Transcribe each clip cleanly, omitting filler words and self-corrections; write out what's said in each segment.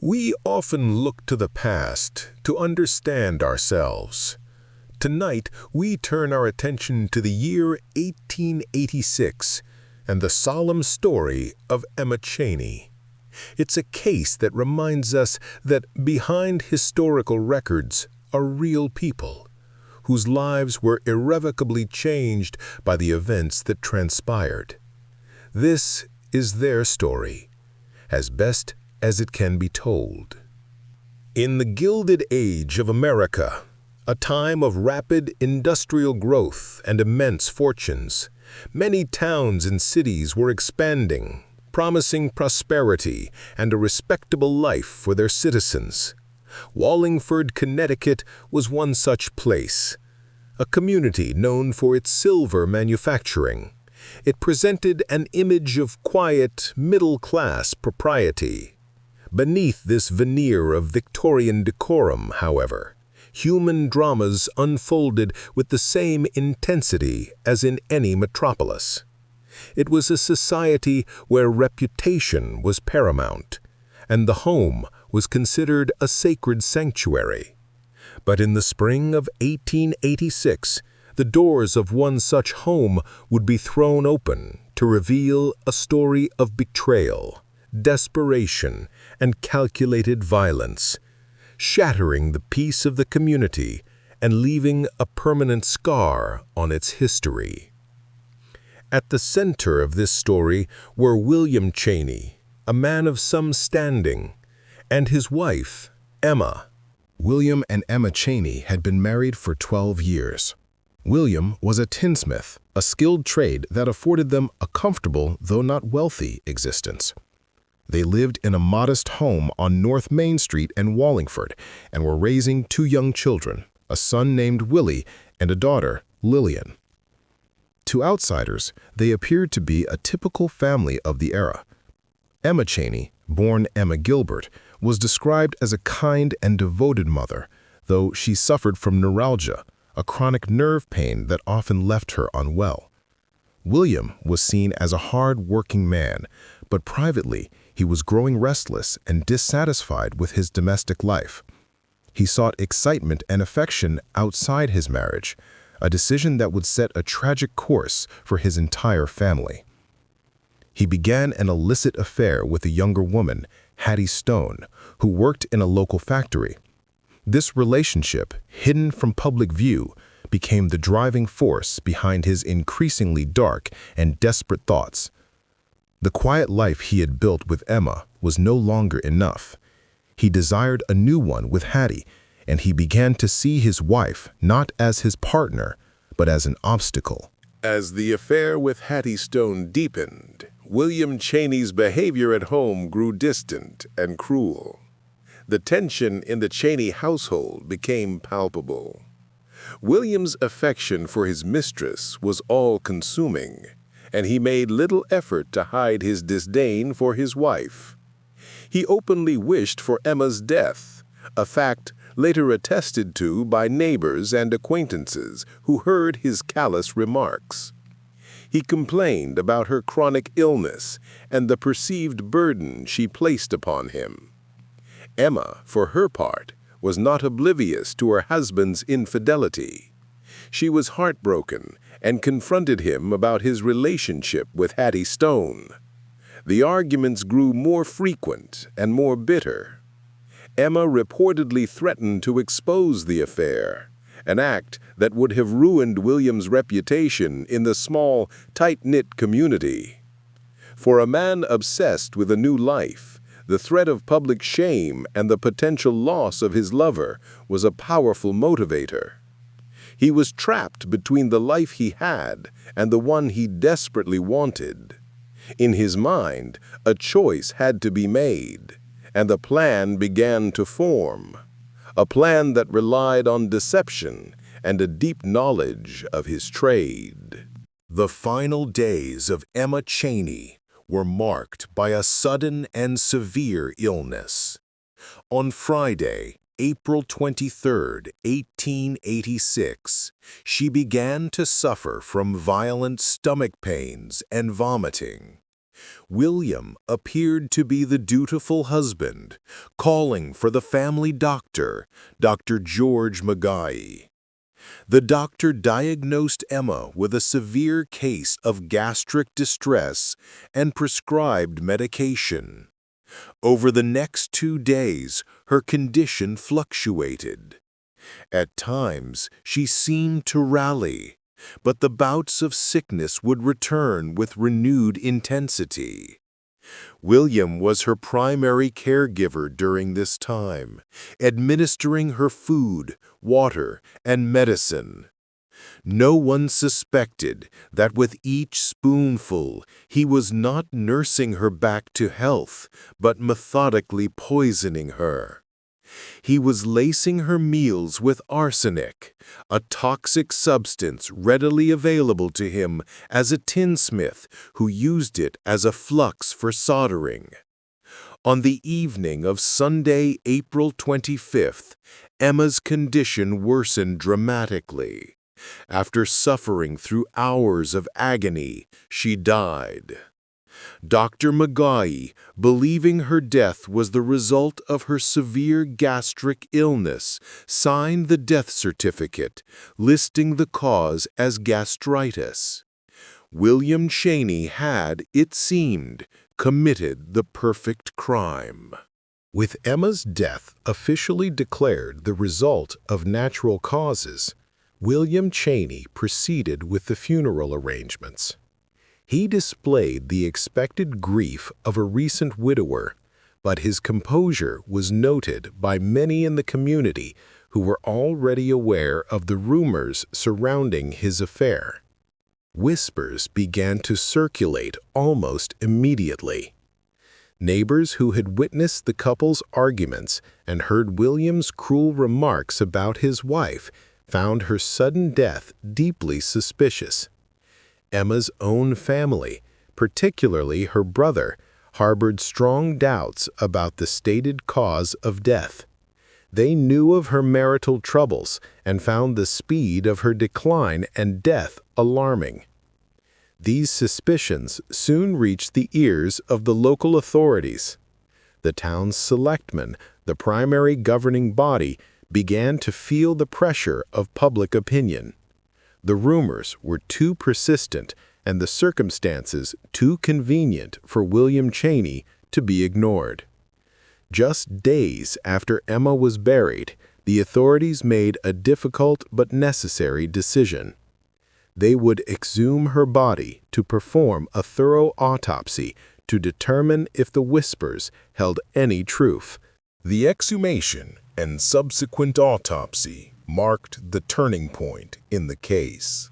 We often look to the past to understand ourselves. Tonight, we turn our attention to the year 1886 and the solemn story of Emma Cheney. It's a case that reminds us that behind historical records are real people, whose lives were irrevocably changed by the events that transpired. This is their story, as best as it can be told. In the Gilded Age of America, a time of rapid industrial growth and immense fortunes, many towns and cities were expanding, promising prosperity and a respectable life for their citizens. Wallingford, Connecticut was one such place, a community known for its silver manufacturing. It presented an image of quiet, middle-class propriety. Beneath this veneer of Victorian decorum, however, human dramas unfolded with the same intensity as in any metropolis. It was a society where reputation was paramount, and the home was considered a sacred sanctuary. But in the spring of 1886, the doors of one such home would be thrown open to reveal a story of betrayal, desperation, and calculated violence, shattering the peace of the community and leaving a permanent scar on its history. At the center of this story were William Cheney, a man of some standing, and his wife, Emma. William and Emma Cheney had been married for 12 years. William was a tinsmith, a skilled trade that afforded them a comfortable, though not wealthy, existence. They lived in a modest home on North Main Street in Wallingford and were raising 2 young children, a son named Willie and a daughter, Lillian. To outsiders, they appeared to be a typical family of the era. Emma Cheney, born Emma Gilbert, was described as a kind and devoted mother, though she suffered from neuralgia, a chronic nerve pain that often left her unwell. William was seen as a hard-working man, but privately he was growing restless and dissatisfied with his domestic life. He sought excitement and affection outside his marriage, a decision that would set a tragic course for his entire family. He began an illicit affair with a younger woman, Hattie Stone, who worked in a local factory. This relationship, hidden from public view, became the driving force behind his increasingly dark and desperate thoughts. The quiet life he had built with Emma was no longer enough. He desired a new one with Hattie, and he began to see his wife not as his partner, but as an obstacle. As the affair with Hattie Stone deepened, William Cheney's behavior at home grew distant and cruel. The tension in the Cheney household became palpable. William's affection for his mistress was all-consuming, and he made little effort to hide his disdain for his wife. He openly wished for Emma's death, a fact later attested to by neighbors and acquaintances who heard his callous remarks. He complained about her chronic illness and the perceived burden she placed upon him. Emma, for her part, was not oblivious to her husband's infidelity. She was heartbroken and confronted him about his relationship with Hattie Stone. The arguments grew more frequent and more bitter. Emma reportedly threatened to expose the affair, an act that would have ruined William's reputation in the small, tight-knit community. For a man obsessed with a new life, the threat of public shame and the potential loss of his lover was a powerful motivator. He was trapped between the life he had and the one he desperately wanted. In his mind, a choice had to be made, and the plan began to form, a plan that relied on deception and a deep knowledge of his trade. The final days of Emma Cheney were marked by a sudden and severe illness. On Friday, April 23, 1886, she began to suffer from violent stomach pains and vomiting. William appeared to be the dutiful husband, calling for the family doctor, Dr. George Maguire. The doctor diagnosed Emma with a severe case of gastric distress and prescribed medication. Over the next 2 days, her condition fluctuated. At times, she seemed to rally, but the bouts of sickness would return with renewed intensity. William was her primary caregiver during this time, administering her food, water, and medicine. No one suspected that with each spoonful he was not nursing her back to health, but methodically poisoning her. He was lacing her meals with arsenic, a toxic substance readily available to him as a tinsmith who used it as a flux for soldering. On the evening of Sunday, April 25th, Emma's condition worsened dramatically. After suffering through hours of agony, she died. Dr. Maguire, believing her death was the result of her severe gastric illness, signed the death certificate, listing the cause as gastritis. William Cheney had, it seemed, committed the perfect crime. With Emma's death officially declared the result of natural causes, William Cheney proceeded with the funeral arrangements. He displayed the expected grief of a recent widower, but his composure was noted by many in the community who were already aware of the rumors surrounding his affair. Whispers began to circulate almost immediately. Neighbors who had witnessed the couple's arguments and heard William's cruel remarks about his wife found her sudden death deeply suspicious. Emma's own family, particularly her brother, harbored strong doubts about the stated cause of death. They knew of her marital troubles and found the speed of her decline and death alarming. These suspicions soon reached the ears of the local authorities. The town's selectmen, the primary governing body, began to feel the pressure of public opinion. The rumors were too persistent and the circumstances too convenient for William Cheney to be ignored. Just days after Emma was buried, the authorities made a difficult but necessary decision. They would exhume her body to perform a thorough autopsy to determine if the whispers held any truth. The exhumation and subsequent autopsy marked the turning point in the case.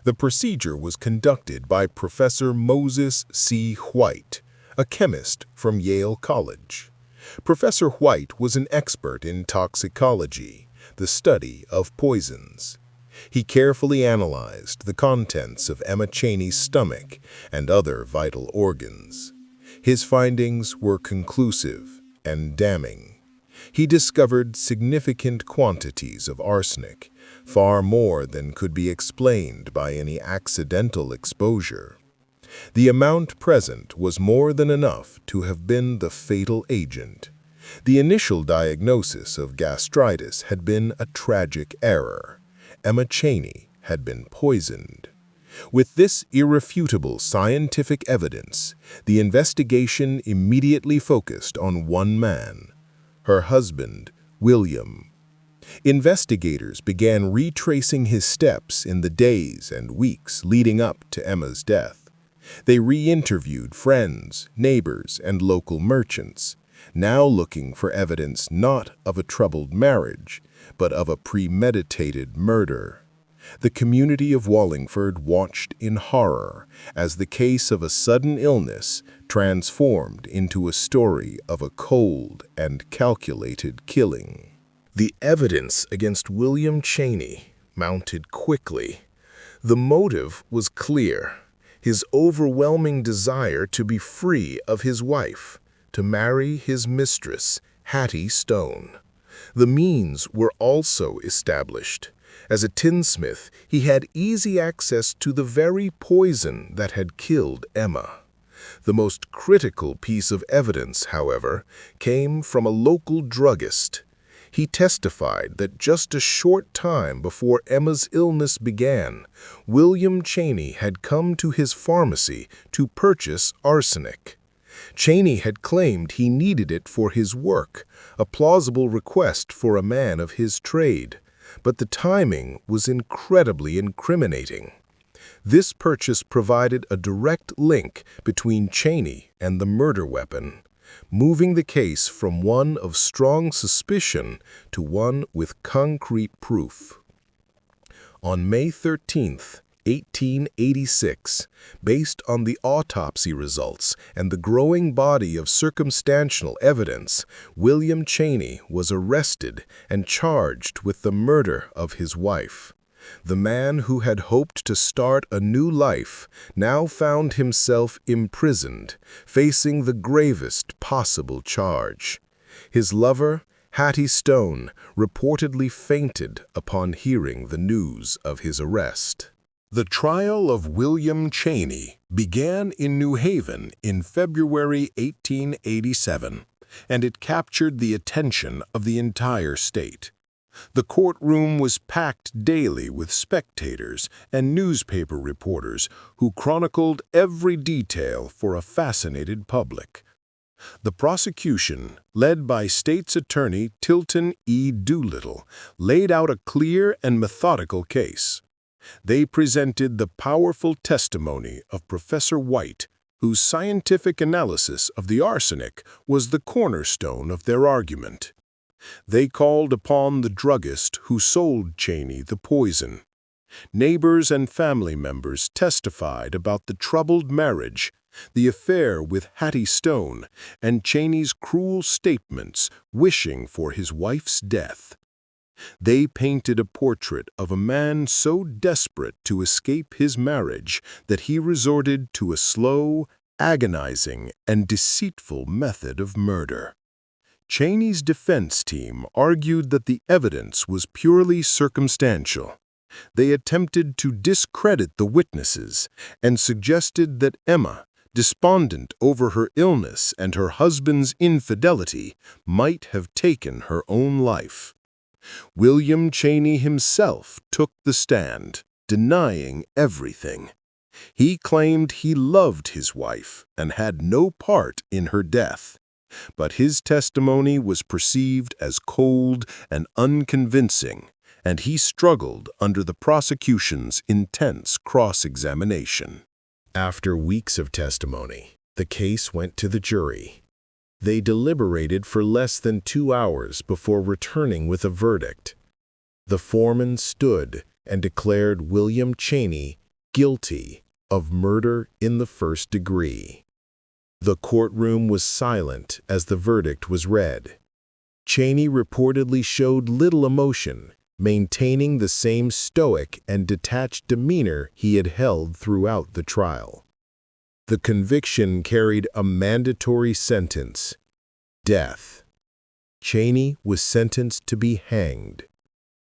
The procedure was conducted by Professor Moses C. White, a chemist from Yale College. Professor White was an expert in toxicology, the study of poisons. He carefully analyzed the contents of Emma Cheney's stomach and other vital organs. His findings were conclusive and damning. He discovered significant quantities of arsenic, far more than could be explained by any accidental exposure. The amount present was more than enough to have been the fatal agent. The initial diagnosis of gastritis had been a tragic error. Emma Cheney had been poisoned. With this irrefutable scientific evidence, the investigation immediately focused on one man, her husband, William. Investigators began retracing his steps in the days and weeks leading up to Emma's death. They re-interviewed friends, neighbors, and local merchants, now looking for evidence not of a troubled marriage, but of a premeditated murder. The community of Wallingford watched in horror as the case of a sudden illness transformed into a story of a cold and calculated killing. The evidence against William Cheney mounted quickly. The motive was clear: his overwhelming desire to be free of his wife, to marry his mistress, Hattie Stone. The means were also established. As a tinsmith, he had easy access to the very poison that had killed Emma. The most critical piece of evidence, however, came from a local druggist. He testified that just a short time before Emma's illness began, William Cheney had come to his pharmacy to purchase arsenic. Cheney had claimed he needed it for his work, a plausible request for a man of his trade, but the timing was incredibly incriminating. This purchase provided a direct link between Cheney and the murder weapon, moving the case from one of strong suspicion to one with concrete proof. On May 13, 1886, based on the autopsy results and the growing body of circumstantial evidence, William Cheney was arrested and charged with the murder of his wife. The man who had hoped to start a new life now found himself imprisoned, facing the gravest possible charge. His lover, Hattie Stone, reportedly fainted upon hearing the news of his arrest. The trial of William Cheney began in New Haven in February 1887, and it captured the attention of the entire state. The courtroom was packed daily with spectators and newspaper reporters who chronicled every detail for a fascinated public. The prosecution, led by State's Attorney Tilton E. Doolittle, laid out a clear and methodical case. They presented the powerful testimony of Professor White, whose scientific analysis of the arsenic was the cornerstone of their argument. They called upon the druggist who sold Cheney the poison. Neighbors and family members testified about the troubled marriage, the affair with Hattie Stone, and Cheney's cruel statements wishing for his wife's death. They painted a portrait of a man so desperate to escape his marriage that he resorted to a slow, agonizing, and deceitful method of murder. Cheney's defense team argued that the evidence was purely circumstantial. They attempted to discredit the witnesses and suggested that Emma, despondent over her illness and her husband's infidelity, might have taken her own life. William Cheney himself took the stand, denying everything. He claimed he loved his wife and had no part in her death. But his testimony was perceived as cold and unconvincing, and he struggled under the prosecution's intense cross-examination. After weeks of testimony, the case went to the jury. They deliberated for less than 2 hours before returning with a verdict. The foreman stood and declared William Cheney guilty of murder in the first degree. The courtroom was silent as the verdict was read. Cheney reportedly showed little emotion, maintaining the same stoic and detached demeanor he had held throughout the trial. The conviction carried a mandatory sentence: death. Cheney was sentenced to be hanged.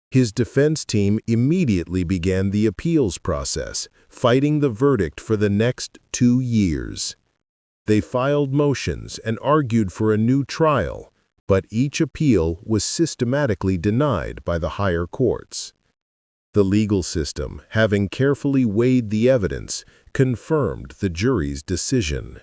His defense team immediately began the appeals process, fighting the verdict for the next 2 years. They filed motions and argued for a new trial, but each appeal was systematically denied by the higher courts. The legal system, having carefully weighed the evidence, confirmed the jury's decision.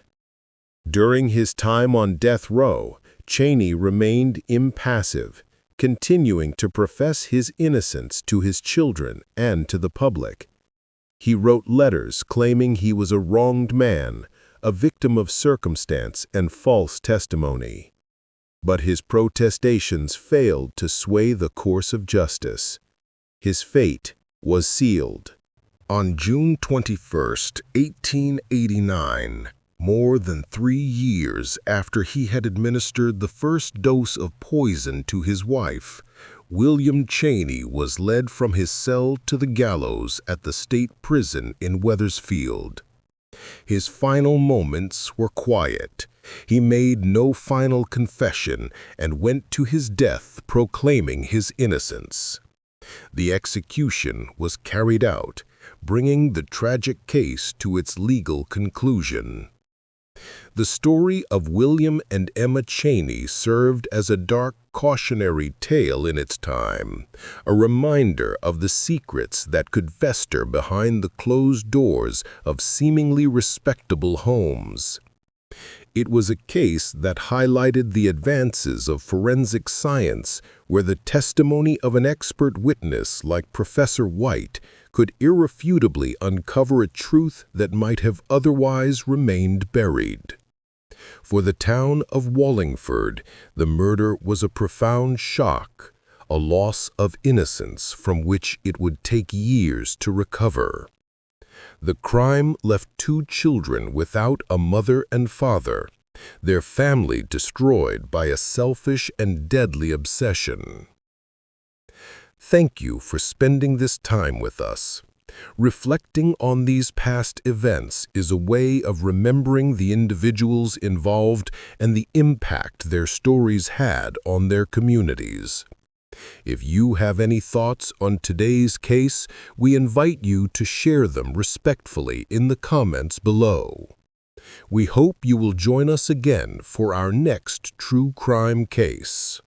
During his time on death row, Cheney remained impassive, continuing to profess his innocence to his children and to the public. He wrote letters claiming he was a wronged man, a victim of circumstance and false testimony. But his protestations failed to sway the course of justice. His fate was sealed. On June 21, 1889, more than 3 years after he had administered the first dose of poison to his wife, William Cheney was led from his cell to the gallows at the state prison in Wethersfield. His final moments were quiet. He made no final confession and went to his death proclaiming his innocence. The execution was carried out, bringing the tragic case to its legal conclusion. The story of William and Emma Cheney served as a dark cautionary tale in its time, a reminder of the secrets that could fester behind the closed doors of seemingly respectable homes. It was a case that highlighted the advances of forensic science, where the testimony of an expert witness like Professor White could irrefutably uncover a truth that might have otherwise remained buried. For the town of Wallingford, the murder was a profound shock, a loss of innocence from which it would take years to recover. The crime left 2 children without a mother and father, their family destroyed by a selfish and deadly obsession. Thank you for spending this time with us. Reflecting on these past events is a way of remembering the individuals involved and the impact their stories had on their communities. If you have any thoughts on today's case, we invite you to share them respectfully in the comments below. We hope you will join us again for our next true crime case.